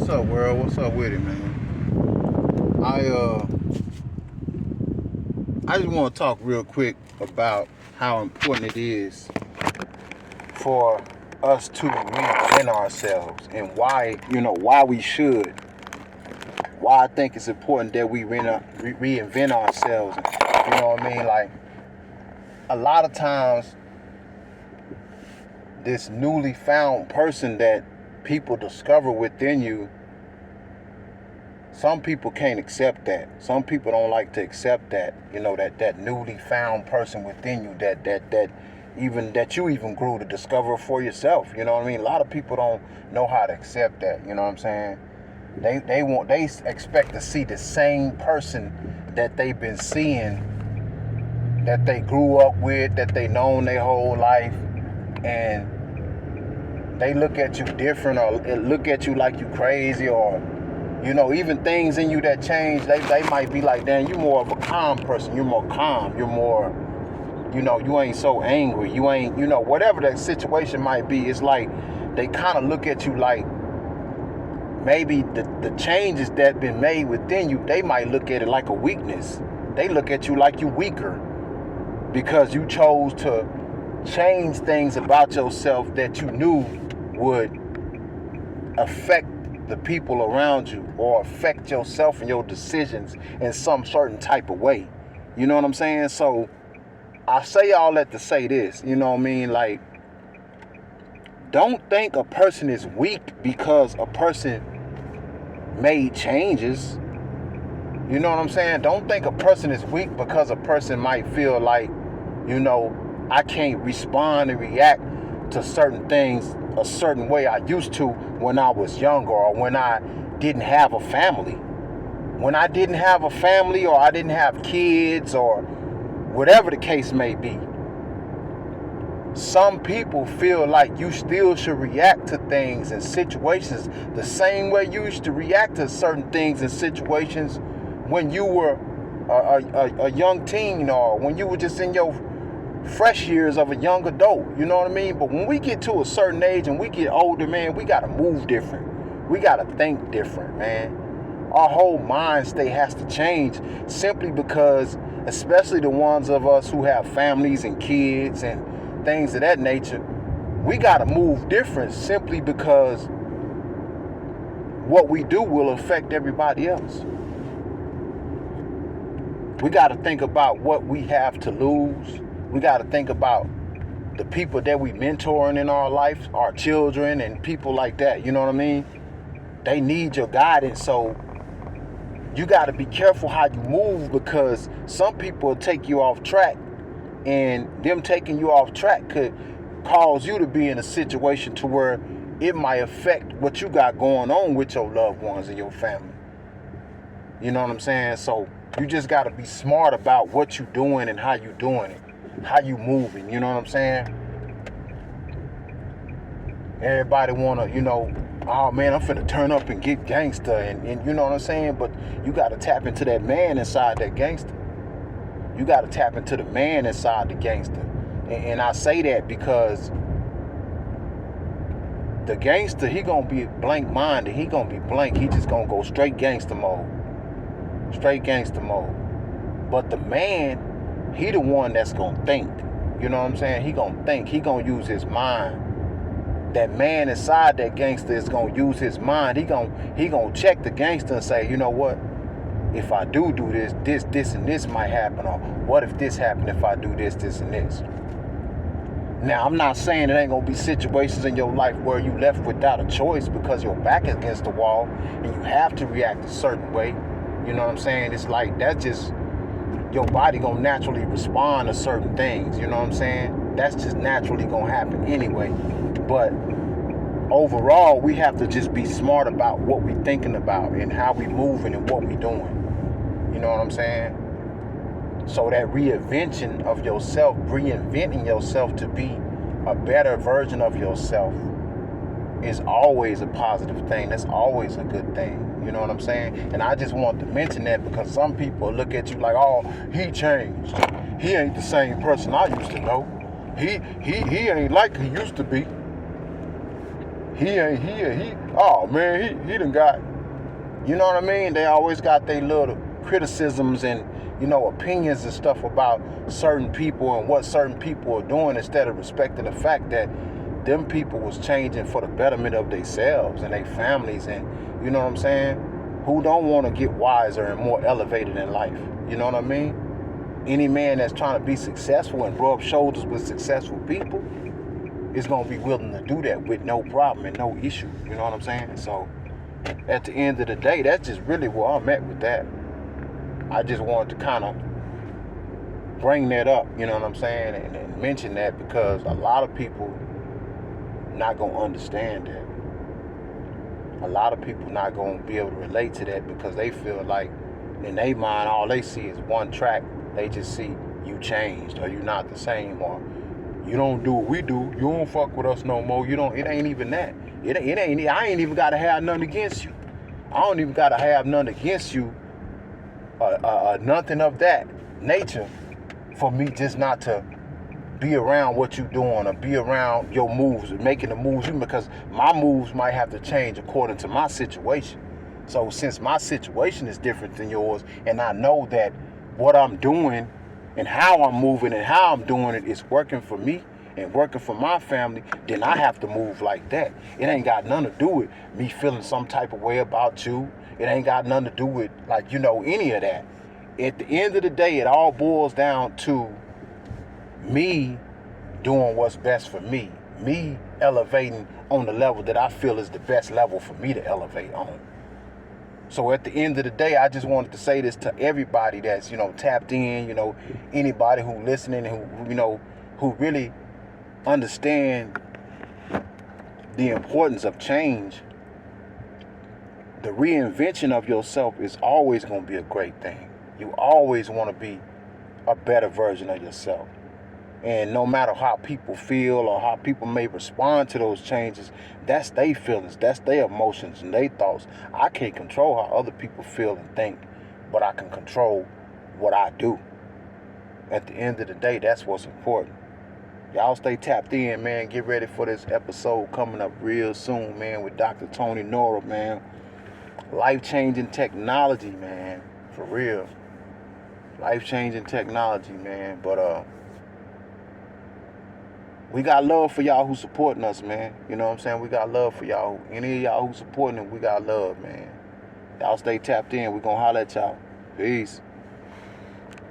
up, world? What's up with it, man? I just want to talk real quick about how important it is for us to reinvent ourselves and why we should. Why I think it's important that we reinvent ourselves. You know what I mean? Like, a lot of times, this newly found person that people discover within you, some people can't accept that. Some people don't like to accept that, that newly found person within you that you even grew to discover for yourself. You know what I mean? A lot of people don't know how to accept that. You know what I'm saying? They expect to see the same person that they've been seeing, that they grew up with, that they known their whole life, and they look at you different or look at you like you crazy, or even things in you that change. They might be like, damn, you're more of a calm person, you're more calm, you're more, you ain't so angry, you ain't, whatever that situation might be. It's like they kind of look at you like maybe the changes that been made within you, they might look at it like a weakness. They look at you like you weaker because you chose to change things about yourself that you knew would affect the people around you or affect yourself and your decisions in some certain type of way. You know what I'm saying? So I say all that to say this, you know what I mean? Like, don't think a person is weak because a person made changes. You know what I'm saying? Don't think a person is weak because a person might feel like, I can't respond and react to certain things a certain way I used to when I was younger, or when I didn't have a family. When I didn't have a family, or I didn't have kids, or whatever the case may be. Some people feel like you still should react to things and situations the same way you used to react to certain things and situations when you were a young teen, or when you were just in your fresh years of a young adult. You know what I mean? But when we get to a certain age and we get older, man, we got to move different. We got to think different, man. Our whole mind state has to change, simply because, especially the ones of us who have families and kids and things of that nature, we got to move different simply because what we do will affect everybody else. We got to think about what we have to lose. We got to think about the people that we mentoring in our life, our children and people like that. You know what I mean? They need your guidance. So you got to be careful how you move, because some people take you off track, and them taking you off track could cause you to be in a situation to where it might affect what you got going on with your loved ones and your family. You know what I'm saying? So you just got to be smart about what you're doing and how you doing it, how you moving. You know what I'm saying? Everybody want to, oh man, I'm finna turn up and get gangster, and you know what I'm saying? But you got to tap into that man inside that gangster. You got to tap into the man inside the gangster. And I say that because the gangster, he gonna be blank-minded. He gonna be blank. He just gonna go straight gangster mode. Straight gangster mode. But the man, he the one that's gonna think. You know what I'm saying? He gonna think. He gonna use his mind. That man inside that gangster is gonna use his mind. He gonna check the gangster and say, you know what? If I do this, and this might happen. Or what if this happened if I do this, and this? Now, I'm not saying it ain't gonna be situations in your life where you left without a choice because your back is against the wall and you have to react a certain way. You know what I'm saying? It's like that's just your body gonna naturally respond to certain things. You know what I'm saying? That's just naturally gonna happen anyway. But overall, we have to just be smart about what we thinking about and how we moving and what we doing. You know what I'm saying? So that reinvention of yourself, reinventing yourself to be a better version of yourself is always a positive thing. That's always a good thing. You know what I'm saying? And I just want to mention that because some people look at you like, oh, he changed. He ain't the same person I used to know. He ain't like he used to be. Oh man, he done got, you know what I mean? They always got their little criticisms and, you know, opinions and stuff about certain people and what certain people are doing, instead of respecting the fact that them people was changing for the betterment of themselves and their families, and, you know what I'm saying? Who don't want to get wiser and more elevated in life? You know what I mean? Any man that's trying to be successful and rub shoulders with successful people is going to be willing to do that with no problem and no issue. You know what I'm saying? So at the end of the day, that's just really where I'm at with that. I just wanted to kind of bring that up, you know what I'm saying, and mention that, because a lot of people not going to understand that. A lot of people not going to be able to relate to that, because they feel like in their mind all they see is one track. They just see you changed, or you not the same, or you don't do what we do. You don't fuck with us no more. You don't. It ain't even that. It ain't. I ain't even got to have nothing against you. I don't even got to have nothing against you. Nothing of that nature for me just not to be around what you doing, or be around your moves, or making the moves you, because my moves might have to change according to my situation. So since my situation is different than yours, and I know that what I'm doing and how I'm moving and how I'm doing it is working for me and working for my family, then I have to move like that. It ain't got nothing to do with me feeling some type of way about you. It ain't got nothing to do with, like, you know, any of that. At the end of the day, it all boils down to me doing what's best for me. Me elevating on the level that I feel is the best level for me to elevate on. So at the end of the day, I just wanted to say this to everybody that's, you know, tapped in, you know, anybody who listening, who, you know, who really understand the importance of change. The reinvention of yourself is always going to be a great thing. You always want to be a better version of yourself. And no matter how people feel or how people may respond to those changes, that's their feelings, that's their emotions and their thoughts. I can't control how other people feel and think, but I can control what I do. At the end of the day, that's what's important. Y'all stay tapped in, man. Get ready for this episode coming up real soon, man, with Dr. Tony Nora, man. Life-changing technology, man. For real. Life-changing technology, man. But, we got love for y'all who supporting us, man. You know what I'm saying? We got love for y'all. Any of y'all who supporting it, we got love, man. Y'all stay tapped in. We gonna holler at y'all. Peace.